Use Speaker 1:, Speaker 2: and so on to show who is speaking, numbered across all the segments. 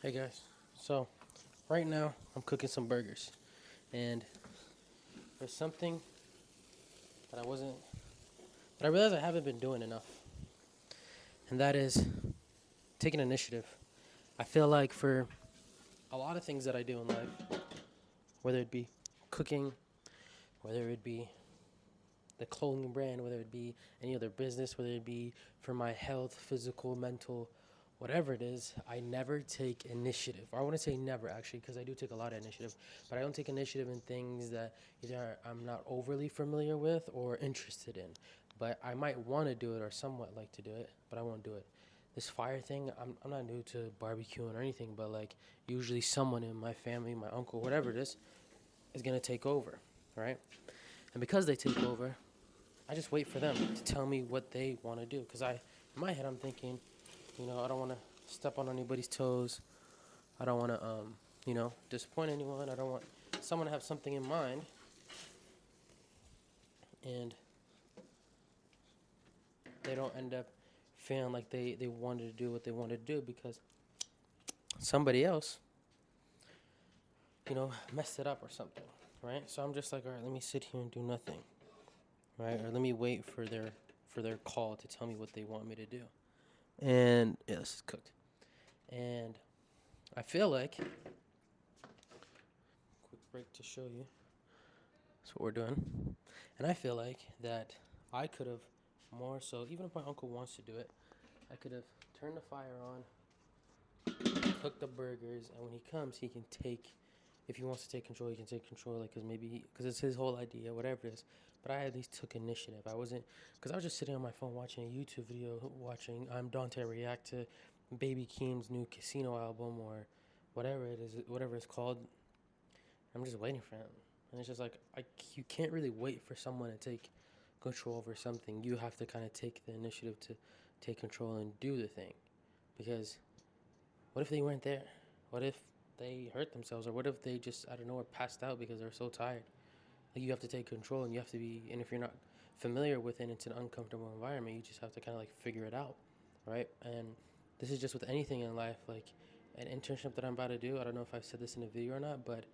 Speaker 1: Hey guys, so right now I'm cooking some burgers, and there's something that I realized I haven't been doing enough, and that is taking initiative. I feel like for a lot of things that I do in life, whether it be cooking, whether it be the clothing brand, whether it be any other business, whether it be for my health, physical, mental, whatever it is, I never take initiative. Or I want to say never actually, because I do take a lot of initiative, but I don't take initiative in things that either I'm not overly familiar with or interested in. But I might want to do it or somewhat like to do it, but I won't do it. This fire thing, I'm not new to barbecuing or anything, but like usually someone in my family, my uncle, whatever it is gonna take over, right? And because they take over, I just wait for them to tell me what they want to do. Because in my head, I'm thinking, I don't want to step on anybody's toes. I don't want to, disappoint anyone. I don't want someone to have something in mind and they don't end up feeling like they wanted to do what they wanted to do because somebody else, messed it up or something, right? So I'm just like, all right, let me sit here and do nothing, right? Or let me wait for their call to tell me what they want me to do. And yeah, this is cooked. And I feel like, quick break to show you. That's what we're doing. And I feel like that I could have more so, even if my uncle wants to do it, I could have turned the fire on, cooked the burgers, and when he comes, he can take, if he wants to take control, he can take control, like, because it's his whole idea, whatever it is. But I at least took initiative. I wasn't, because I was just sitting on my phone watching a YouTube video, watching Dante react to Baby Keem's new Casino album or whatever it is, whatever it's called. I'm just waiting for him. And it's just like, you can't really wait for someone to take control over something. You have to kind of take the initiative to take control and do the thing. Because what if they weren't there? What if they hurt themselves? Or what if they just, out of nowhere, passed out because they're so tired? Like, you have to take control and you have to be, and if you're not familiar with it, it's an uncomfortable environment. You just have to kind of like figure it out, right? And this is just with anything in life. Like an internship that I'm about to do, I don't know if I've said this in a video or not, but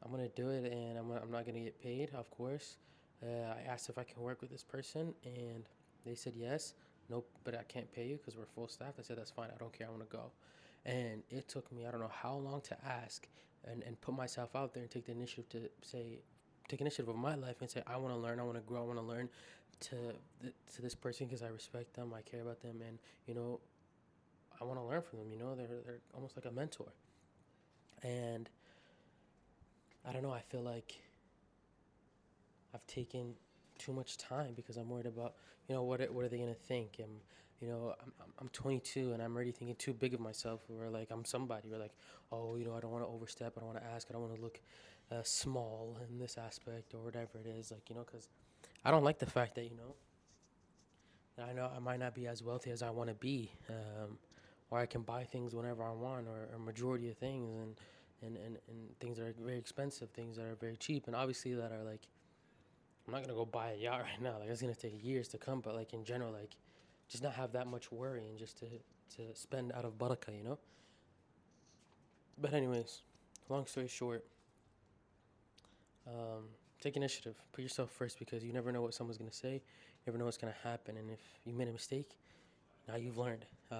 Speaker 1: I'm gonna do it, and I'm not gonna get paid, of course. I asked if I can work with this person, and they said yes. Nope, but I can't pay you because we're full staff. I said that's fine. I don't care. I want to go. And it took me I don't know how long to ask and put myself out there and take the initiative to say, take initiative of my life and say I want to learn. I want to grow. I want to learn to to this person because I respect them. I care about them, and I want to learn from them. They're almost like a mentor, and I don't know. I feel like I've taken too much time because I'm worried about, what are they gonna think? And I'm 22 and I'm already thinking too big of myself. Where like I'm somebody. Or like, oh, I don't want to overstep. I don't want to ask. I don't want to look small in this aspect or whatever it is. Like, because I don't like the fact that that I know I might not be as wealthy as I want to be, or I can buy things whenever I want, or a majority of things, and things that are very expensive, things that are very cheap, and obviously that are like I'm not gonna go buy a yacht right now. Like it's gonna take years to come. But like in general, like just not have that much worry and just to spend out of barakah. But anyways, long story short, um, take initiative. Put yourself first because you never know what someone's gonna say. You never know what's gonna happen. And if you made a mistake, now you've learned. You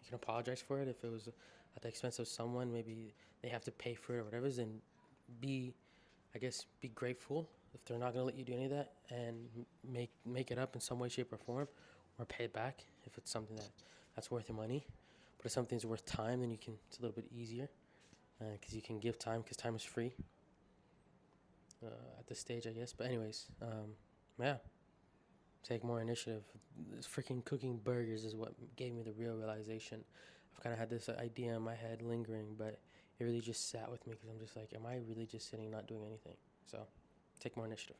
Speaker 1: can apologize for it if it was at the expense of someone. Maybe they have to pay for it or whatever. Then be be grateful if they're not gonna let you do any of that, and make it up in some way, shape, or form, or pay it back if it's something that's worth the money. But if something's worth time, then it's a little bit easier because you can give time because time is free at this stage, I guess. But anyways, yeah, take more initiative. This freaking cooking burgers is what gave me the real realization. I've kind of had this idea in my head lingering, but it really just sat with me because I'm just like, am I really just sitting not doing anything? So take more initiative.